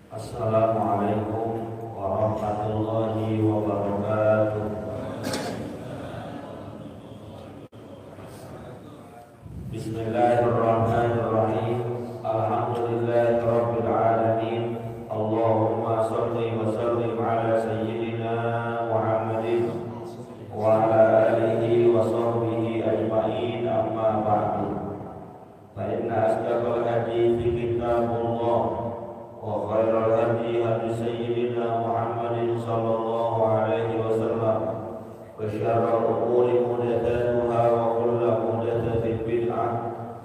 Assalamualaikum warahmatullahi wabarakatuh. Bismillahirrahmanirrahim. Alhamdulillahirabbil alamin. Allahumma shalli wa sallim ala sayyidina Muhammadin wa ala alihi wa sahbihi ajma'in, amma ba'du. Fa inna asdaqal hadithi kitabullah wa khairal hadi hadi sayyidina Muhammadin sallallahu alaihi wasallam, wa syarrul umuri muhdatsatuha wa kullu muhdatsatin bid'ah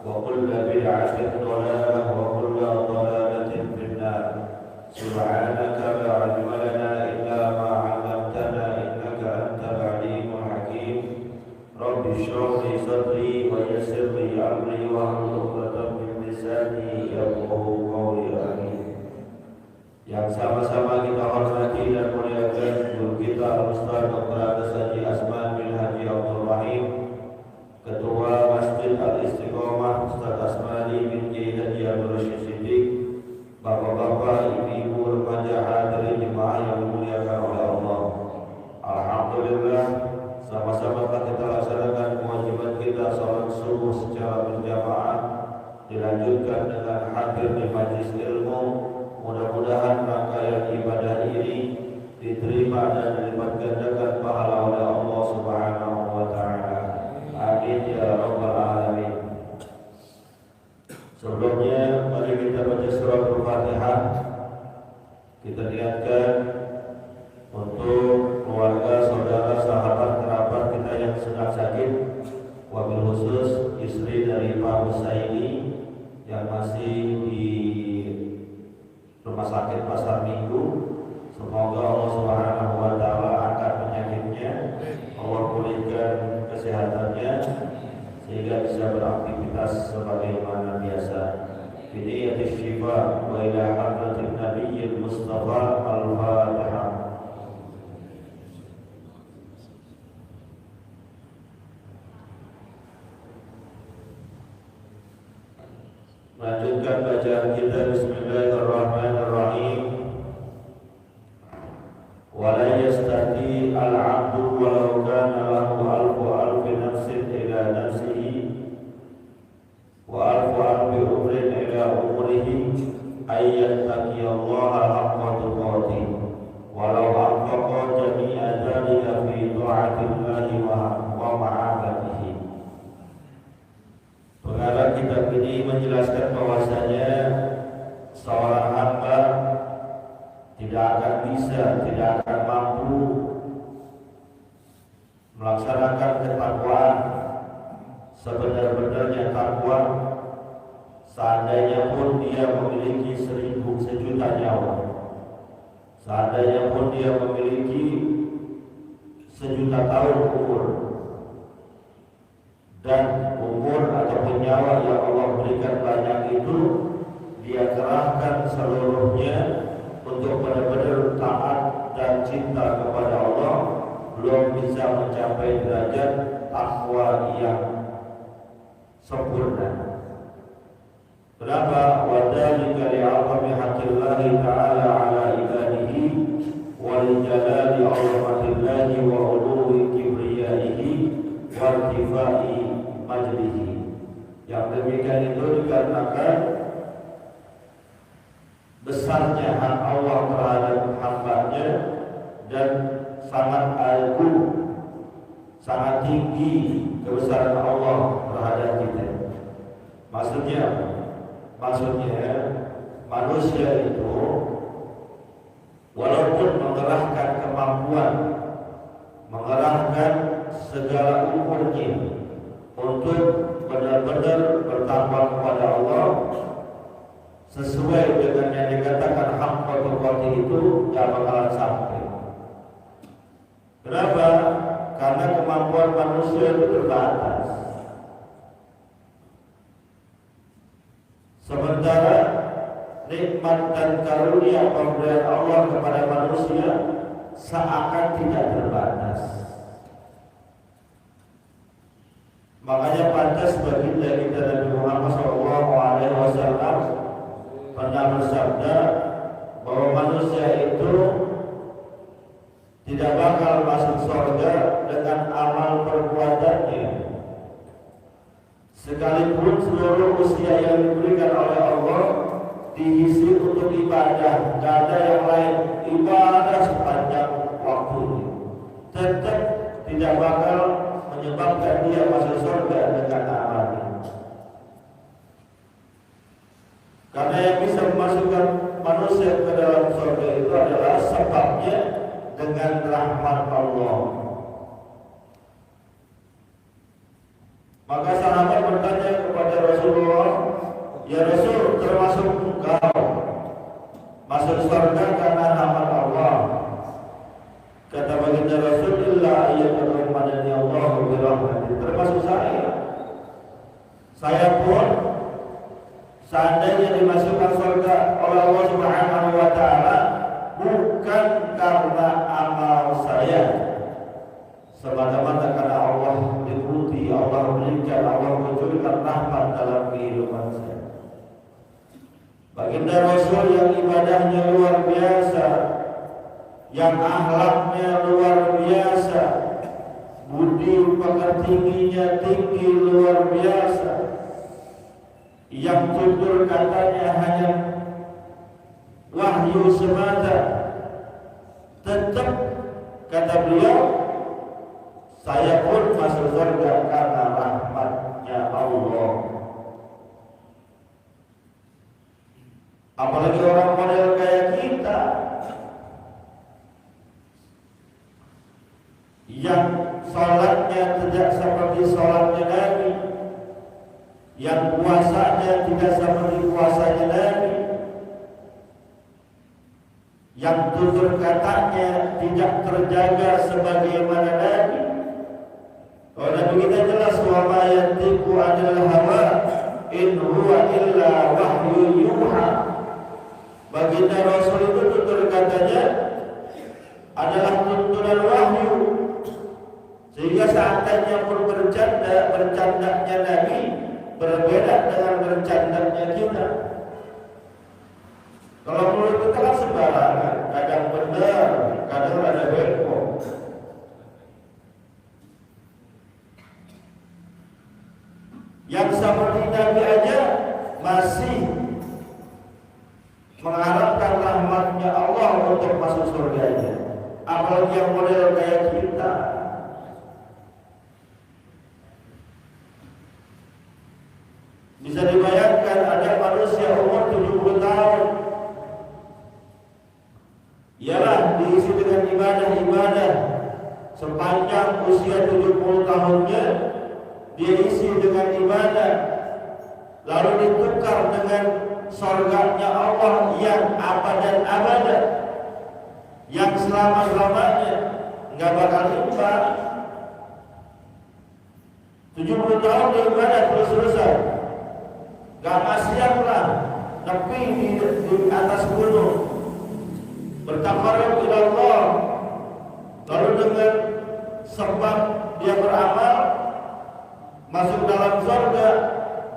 wa kullu bid'atin dhalalah wa kullu dhalalatin finnar. Subhanaka la ilma lana illa ma 'allamtana innaka antal alimul hakim. Rabbi shrah li sadri wa yassir li amri wa hlul 'uqdatam min lisani yafqahu qawli. Amin. Yang sama-sama kita hormati dan muliakan guru kita Ustaz Dr. Haji Asman bin Haji Abdul Rahim, Ketua Masjid Al-Istiqomah Ustaz Asmani bin Haji Abdul Rashid Siddiq, bapak-bapak, ibu-ibu, remaja, hadirin jemaah yang dimuliakan oleh Allah. Alhamdulillah, sama-sama kita laksanakan kewajiban kita salat subuh secara berjamaah, dilanjutkan dengan hadir di majlis ilmu. Mudah-mudahan rangkaian ibadah ini diterima dan dilipat gandakan pahala oleh Allah Subhanahu wa taala. Amin ya rabbal alamin. Sebelumnya mari kita baca surah Al-Fatihah. Kita niatkan untuk keluarga, saudara, sahabat, kerabat kita yang sedang sakit, wabil khusus istri dari Pak Husaini yang masih di Rumah Sakit Pasar Minggu. Semoga Allah Subhanahu wa taala angkat penyakitnya, Allah pulihkan kesehatannya sehingga bisa beraktivitas sebagaimana biasa. Bidayatish shifa wa ila hadratin Nabiyyil Mustafa. Al-Fatihah. Lanjutkan bacaan kita. Bismillahirrahmanirrahim. Wala yastati al-'abdu walau kana lahu alfi nafsin ila nafsihi wa alfi umrin ila umrihi ayyattaqiyallaha haqqa tuqatih walau anfaqa jami'a dhalika fi ta'atillahi wa ma'abadihi. Pengarang kitab ini menjelaskan bahwasanya seorang hamba tidak akan bisa, tidak akan mampu melaksanakan ketakwaan sebenar-benarnya takwa seandainya pun dia memiliki 1.000 sejuta nyawa, seandainya pun dia memiliki 1.000.000 tahun umur, dan umur ataupun nyawa yang Allah berikan banyak itu dia kerahkan seluruhnya untuk benar-benar taat dan cinta kepada Allah, belum bisa mencapai derajat takwa yang sempurna. Kenapa? Wadzalika li'azami haqqillahi ta'ala 'ala ibadihi wa lijalali 'azamatillahi wa 'uluwi kibriyaihi wa irtifai majlihi. Yang demikian itu dikarenakan besarnya hak Allah terhadap hambanya dan sangat agung, sangat tinggi kebesaran Allah terhadap kita. Maksudnya apa? Maksudnya manusia itu walaupun mengerahkan kemampuan, mengerahkan segala umurnya untuk benar-benar bertakwa kepada Allah sesuai dengan yang dikatakan haqqa tuqatih itu, tidak bakalan sampai. Kenapa? Karena kemampuan manusia itu terbatas. Sementara nikmat dan karunia pemberian Allah kepada manusia seakan tidak terbatas. Makanya pantas baginda kita Nabi Muhammad SAW pernah bersabda bahwa manusia itu tidak bakal masuk surga dengan amal perbuatannya, sekalipun seluruh usia yang diberikan oleh Allah diisi untuk ibadah, tidak ada yang lain, ibadah sepanjang waktunya, tetap tidak bakal menyebabkan dia masuk surga dengan amalnya. Karena yang bisa memasukkan manusia ke dalam surga itu adalah sebabnya dengan rahmat Allah. Maka sahabat bertanya kepada Rasulullah, "Ya Rasul, termasuk engkau masuk surga karena rahmat Allah?" Kata baginda Rasulullah, "Ya Muhammadani Allah bi rahmati." Termasuk saya pun seandainya dimasukkan surga oleh Allah Subhanahu wa taala bukan karena amal saya, semata-mata karena Allah dipuji, Allah berikan, Allah munculkan rahmat dalam kehidupan saya. Baginda Rasul yang ibadahnya luar biasa, yang akhlaknya luar biasa, budi pekertinya tinggi luar biasa, yang tutur katanya hanya wahyu semata, tetap kata beliau, saya pun masuk surga karena rahmatnya Allah. Apalagi orang model kayak kita yang sholatnya tidak seperti sholatnya Nabi, yang puasanya tidak seperti puasanya Nabi, yang tutur katanya tidak terjaga sebagaimana Nabi. Kalau Nabi kita jelas, wa ma yantiqu 'anil hawa in huwa illa wahyu yuha. Baginda Rasul itu tutur katanya adalah tuntunan wahyu, sehingga seandainya pun bercandanya Nabi berbeda dengan bercandanya kita. Kalau mulut kita kan sembarangan, kadang benar, kadang ada beko. Yang seperti Nabi aja masih mengharapkan rahmatnya Allah untuk masuk surganya, apalagi yang model kayak kita. Bisa dibayangkan ada manusia umur 70 tahun, ialah diisi dengan ibadah-ibadah, sepanjang usia 70 tahunnya dia isi dengan ibadah, lalu ditukar dengan surganya Allah yang abadan abadan, yang selama-lamanya nggak bakal imbang. 70 tahun dia ibadah terus-terusan, gak maksiat lah, tapi di atas gunung bertakarub ila Allah, lalu dengan sebab dia beramal masuk dalam surga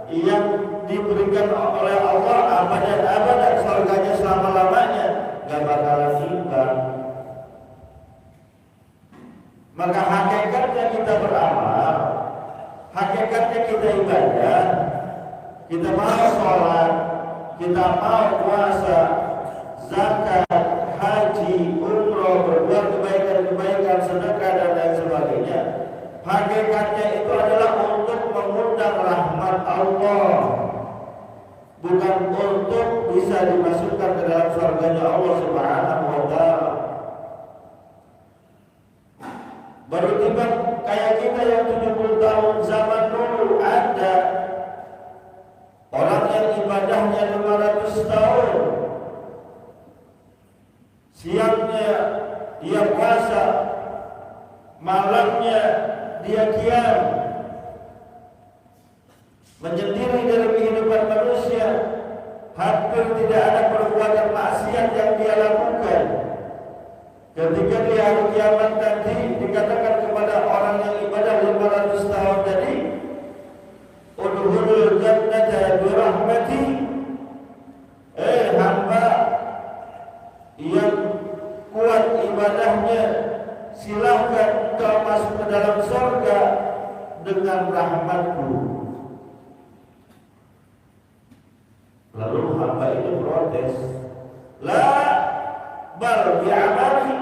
yang diberikan oleh Allah abadan abadan, surganya selama-lamanya, gak bakalan imbang. Maka hakikatnya kita beramal, hakikatnya kita ibadah, kita mau sholat, kita mau puasa, zakat, haji, umroh, berbuat kebaikan-kebaikan, sedekah dan lain sebagainya. Hakikatnya itu adalah untuk mengundang rahmat Allah, bukan untuk bisa dimasukkan ke dalam surganya Allah Subhanahu wa taala. Baru tiba kayak kita yang 70 tahun zaman dulu ada orang yang ibadahnya 500 tahun, siangnya dia puasa, malamnya dia qiyam, menyendiri dari kehidupan manusia, hampir tidak ada perbuatan maksiat yang dia lakukan. Ketika di hari kiamat nanti dikatakan kepada orang yang ibadah 500 tahun tadi, udhulul jannata bi rahmati, hamba dengan rahmatku. Lalu hamba itu protes, la bal bi'amali,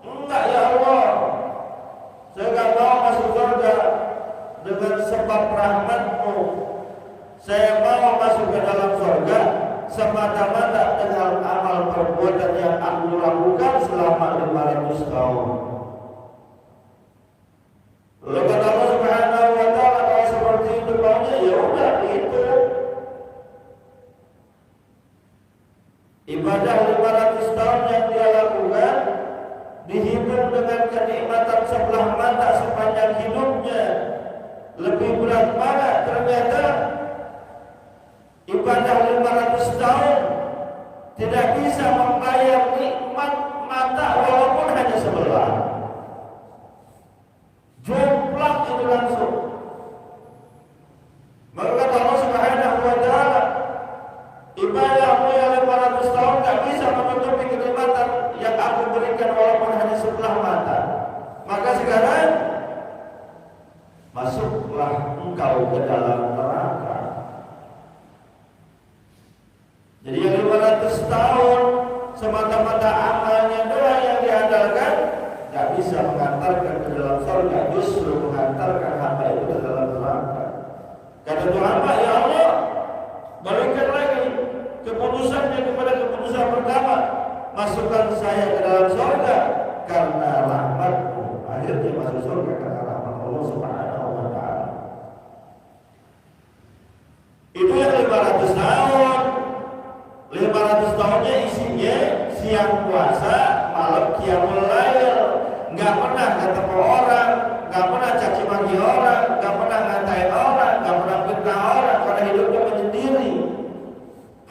enggak ya Allah, saya enggak mau masuk surga dengan sebab rahmatmu. Saya mau masuk ke dalam surga semata-mata dengan amal perbuatan yang aku lakukan selama 500 tahun. Lalu kata Allah Subhanahu wa ta'ala, kalau seperti itu maunya, ya udah itu. Ibadah 500 tahun yang dia lakukan dihitung dengan kenikmatan sebelah mata sepanjang hidupnya. Lebih berat mana? Ternyata ibadah 500 tahun tidak bisa membayar nikmat mata walaupun hanya sebelah. Jomplang itu langsung. Maka kata Allah Subhanahu wa ta'ala, ibadahmu yang 500 tahun tak bisa menutupi kenikmatan yang aku berikan walaupun hanya sebelah mata. Maka sekarang masuklah engkau ke dalam neraka. Jadi yang 500 tahun semata-mata amalnya doa yang diandalkan tak bisa mengantarkan ke dalam surga, justru mengantarkan hamba itu ke dalam neraka. Kata Tuhan hamba, ya Allah, balikan lagi keputusannya kepada keputusan pertama, masukkan saya ke dalam surga karena rahmat-Mu. Akhirnya masuk surga karena rahmat Allah Subhanahu wa ta'ala. Itu yang 500 tahun. 500 tahunnya isinya siang puasa, malam qiyamul lail. Enggak pernah ketemu orang, enggak pernah caci maki orang, enggak pernah ngatain orang, enggak pernah fitnah orang karena hidupnya menyendiri.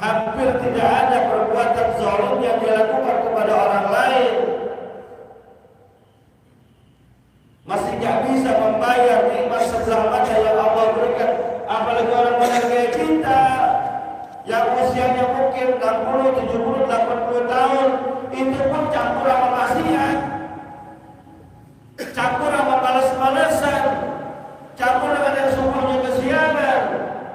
Hampir tidak ada perbuatan zalim yang dilakukan kepada orang lain. Masih enggak bisa membayar nikmat sebelah mata yang Allah berikan, apalagi orang-orang kayak kita yang usianya mungkin 60, 70, 80 tahun, itu pun campur sama maksiat, campur sama malas-malasan, campur dengan yang subuhnya kesiangan,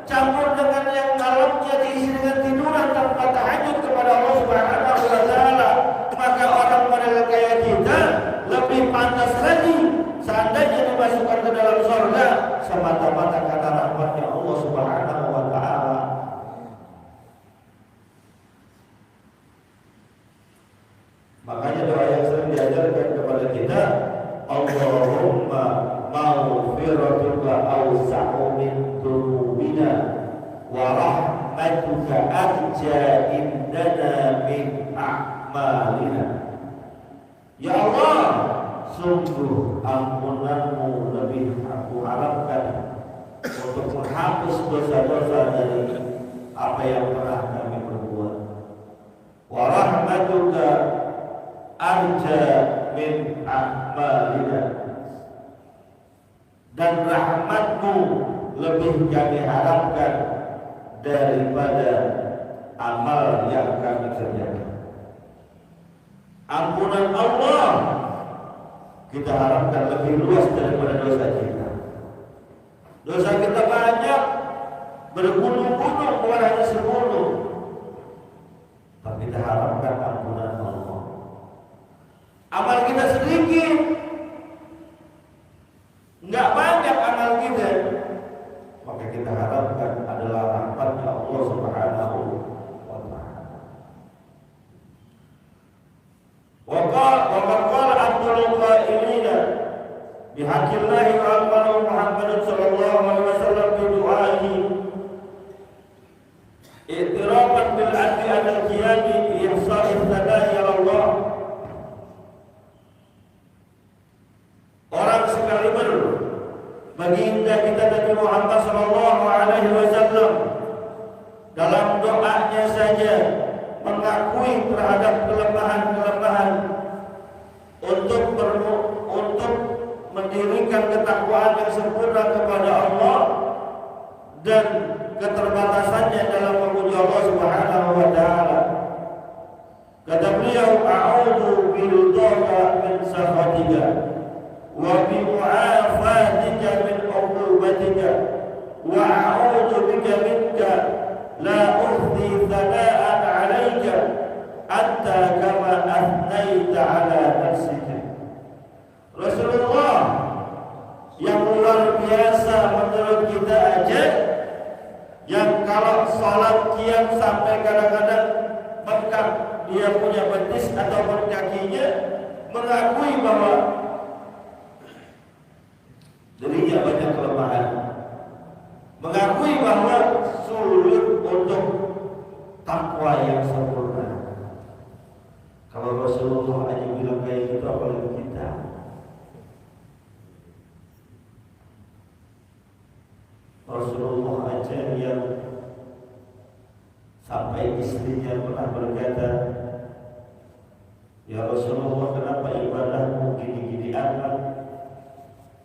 campur dengan yang malamnya diisi dengan tiduran tanpa tahajud kepada Allah Subhanahu wa ta'ala. Maka orang model kayak kita lebih pantas lagi seandainya dimasukkan ke dalam surga semata-mata karena rahmatnya Allah Subhanahu wa ta'ala. Makanya doa yang sering diajarkan kepada kita, Allahumma maghfiratuka awsa'u min dzunubina wa rahmatuka arja indana min a'malina. Ya Allah, sungguh ampunanmu lebih aku harapkan untuk menghapus dosa-dosa dari apa yang pernah kami perbuat. Wa rahmatuka arja min a'malina, dan rahmatmu lebih kami harapkan daripada amal yang kami kerjakan. Ampunan Allah kita harapkan lebih luas daripada dosa kita. Dosa kita banyak, bergunung-gunung, bukan hanya 10. Tapi kita harapkan ampunan Allah. Amal kita sedikit, nggak banyak amal kita, maka kita harapkan adalah rahmatnya Allah Subhanahu wa ta'ala. Wa qala Abdul Qailina bihaqillahi wa amanu Muhammad sallallahu alaihi wasallam bi du'aihi i'tirafan bil adli al-qiyami bi ihsa'i tadai Allah. Orang sekaliber baginda kita Nabi Muhammad sallallahu alaihi wasallam dalam doanya saja mengakui terhadap kelemahan-kelemahan untuk mendirikan ketakwaan yang sempurna kepada Allah dan keterbatasannya dalam memuji Allah Subhanahu wa ta'ala. Kata beliau, a'udzu biridhaka min sakhatika wa bi mu'afatika min izatika wa a'udzu bika minka la uhsi thana'an 'alaika anta kama athnaita 'ala nafsika. Rasulullah yang luar biasa menurut kita aja, yang kalau salat qiyam sampai kadang-kadang bengkak dia punya betis ataupun kakinya, mengakui bahwa dirinya banyak kelemahan, mengakui bahwa sulit untuk takwa yang sempurna. Kalau Rasulullah aja bilang kayak gitu, apalagi kita. Rasulullah aja yang sampai istrinya pernah berkata, ya Rasulullah, kenapa ibadahmu gini-gini amat?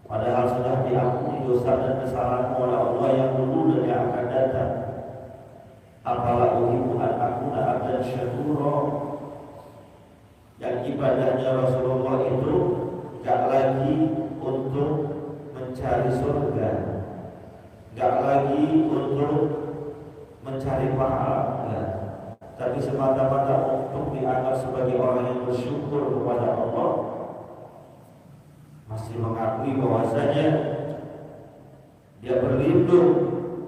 Padahal sudah diampuni dosa dan kesalahanmu oleh Allah yang dulu dan yang akan datang. Apalah uhibbu an akuna abdan syakura. Yang ibadahnya Rasulullah itu gak lagi untuk mencari surga, gak lagi untuk mencari pahala, tapi semata-mata untuk dianggap sebagai orang yang bersyukur kepada Allah, masih mengakui bahwasanya dia berlindung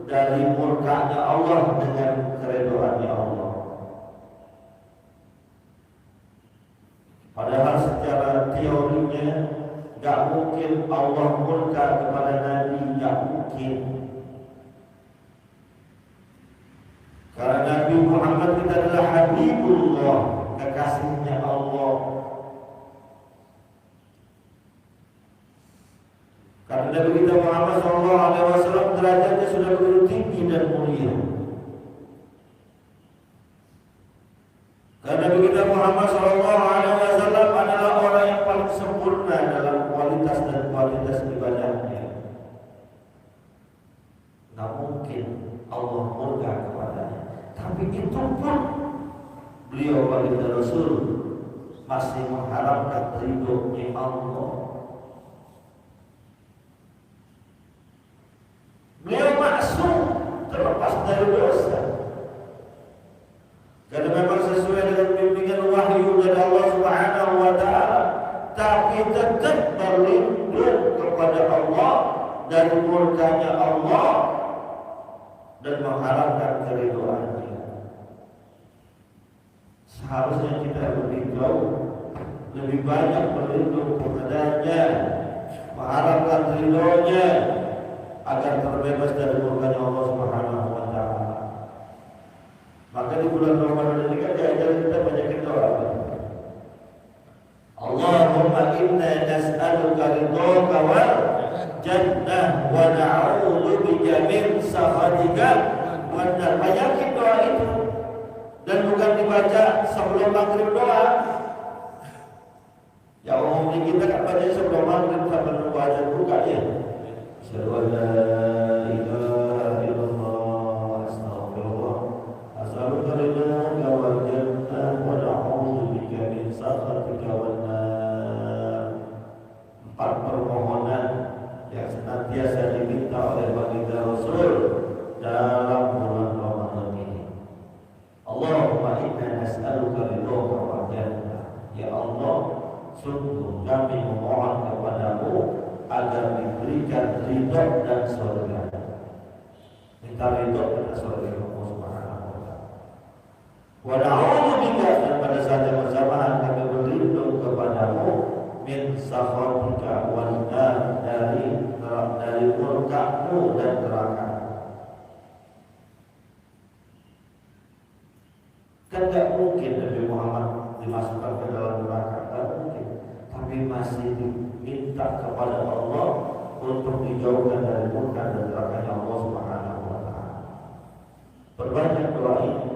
dari murkanya Allah dengan keridhaannya Allah. Padahal secara teorinya gak mungkin Allah murka kepada Nabi, gak mungkin. Karena Nabi Muhammad kita adalah Habibullah, kekasihnya Allah. Karena Nabi kita Muhammad SAW derajatnya sudah begitu tinggi dan mulia. Karena Nabi kita Muhammad SAW adalah orang yang paling sempurna dalam kualitas dan kualitas ibadahnya. Tidak mungkin Allah murka kepadanya. Tapi itu pun beliau baginda Rasul masih mengharapkan ridhonya Allah. Beliau maksum, terlepas dari dosa. Karena memang sesuai dengan bimbingan wahyu dari Allah Subhanahu wa Ta'ala, tapi tetap berlindung kepada Allah dari murkanya Allah dan mengharapkan keridhaannya. Seharusnya kita lebih jauh, lebih banyak berlindung kepadanya, mengharapkan ridhonya agar terbebas dari murkanya Allah Subhanahu wa Ta'ala. Maka di bulan Ramadan ini kan diajarin kita banyakin doa. Allahumma inna nas'aluka ridhaka wal jannah wa na'udzu bika min sakhatika wan nar. Banyakin doa itu, dan bukan dibaca sebelum maghrib doa. Ya umumnya kita kan baca sebelum maghrib sampai nunggu azan buka ya. Asyhadu an la ilaha illallah astaghfirullah as'aluka ridhaka wal jannah wa na'udzu bika min sakhatika wan nar. 4 permohonan yang senantiasa diminta oleh baginda Rasul dalam bulan Ramadan ini. Allahumma inna nas'aluka ridhaka wal jannah. Ya Allah, sungguh kami memohon kepadamu agar diberikan ridho dan surga. Minta ridho dan surga Allah Subhanahu wa Ta'ala. Wa na'udzu bika, dan pada saat yang bersamaan kami berlindung kepadamu min sakhatika wan nar, dari murka-Mu dan neraka. Kan tidak mungkin Nabi Muhammad dimasukkan ke dalam neraka, tidak mungkin. Tapi masih diminta kepada Allah untuk dijauhkan dari murka dan nerakanya Allah Subhanahu wa Ta'ala. Perbanyak doa ini.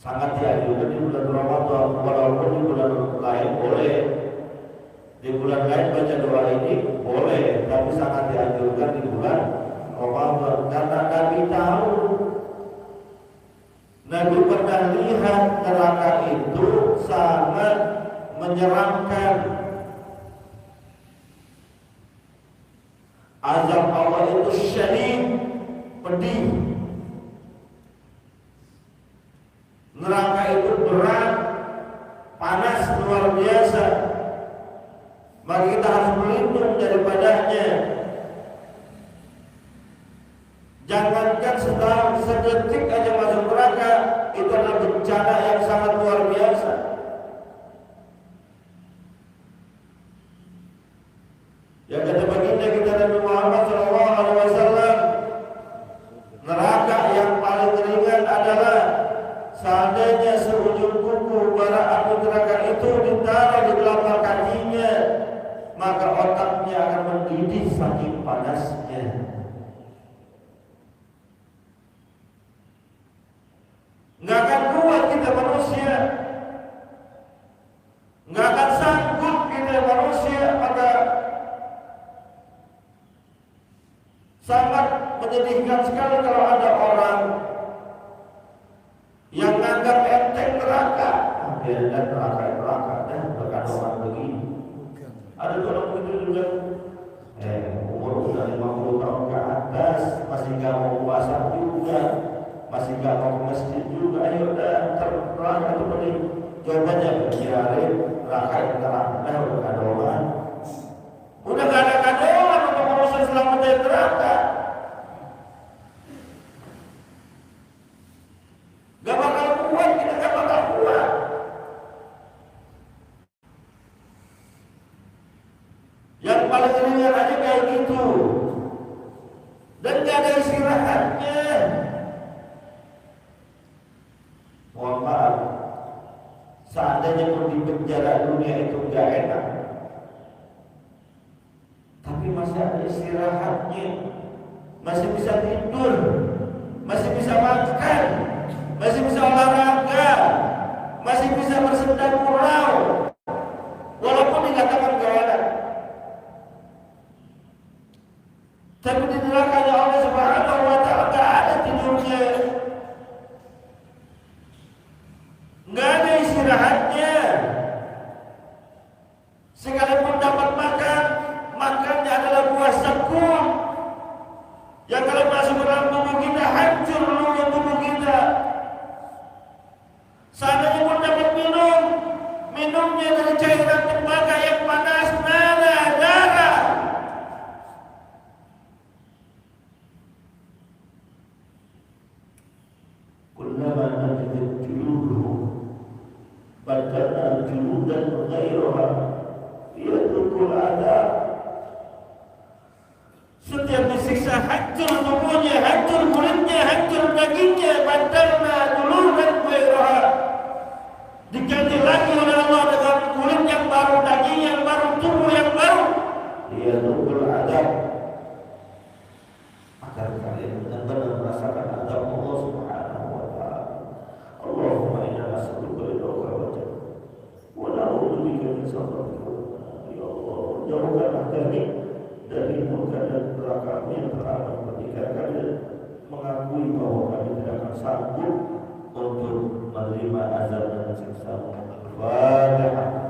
Sangat dianjurkan di bulan Ramadan, walaupun di bulan lain boleh. Di bulan lain baca doa ini boleh, tapi sangat dianjurkan di bulan Ramadan. Karena Nabi tahu, Nabi pernah lihat neraka itu sangat menyeramkan. Azab Allah itu syadid, pedih. Neraka itu berat, panas luar biasa. Maka kita harus berlindung daripadanya. Jangankan sedetik aja masuk neraka, itu adalah bencana yang sangat luar biasa. Yang kata baginda kita Nabi Muhammad SAW, neraka yang paling ringan adalah seandainya seujung kuku bara api neraka itu ditaruh di telapak kakinya, maka otaknya akan mendidih saking panasnya. Nggak akan kuat kita manusia, nggak akan sanggup kita manusia. Maka sangat menyedihkan sekali kalau ada orang yang menganggap enteng neraka. Dan neraka dan berkata orang begini. Ada orang begitu juga, umur udah 50 tahun ke atas masih nggak mau puasa juga, masih nggak mau ke masjid juga. Ayo dah neraka itu mending coba aja biarin neraka itu neraka udah kadoan. Udah gak ada kadoan untuk manusia selamat dari neraka. Gak bakal kuat, kita gak bakal kuat. Yang paling ringan aja kayak gitu, dan gak ada istirahatnya. Mohon maaf, seandainya pun di penjara dunia itu gak enak, tapi masih ada istirahatnya, masih bisa tidur, masih bisa makan, masih bisa olahraga, masih bisa bersenda gurau, walaupun dikatakan gak enak. Tapi di neraka Allah Subhanahu wa Ta'ala gak ada tidurnya, gak ada istirahatnya. Sekalipun dapat makan, makannya adalah buah zakum yang kalau masuk ke dalam tubuh kita hancur seluruh tubuh kita. Seandainya pun dapat minum, minumnya dari cairan tembaga yang panas, nada darah. Kullama najidat juluduhum badalna juludan ghairaha liyadhuqul adab. Setiap disiksa hancur tubuhnya, hancur kulitnya, hancur dagingnya, badalna juludan ghairaha, diganti lagi oleh Allah dengan kulit yang baru, daging yang baru, tubuh yang baru. Liyadhuqul adab, agar kalian benar-benar merasakan azab Allah Subhanahu wa Ta'ala. Allahumma inna nas'aluka ridhaka wa na'udzubika min sakhatika. Ya Allah, jauhkanlah kami dari murka dan neraka yang teramat ketika kami mengakui bahwa kami tidak akan sanggup untuk menerima azab dan siksa. Al-Fatihah.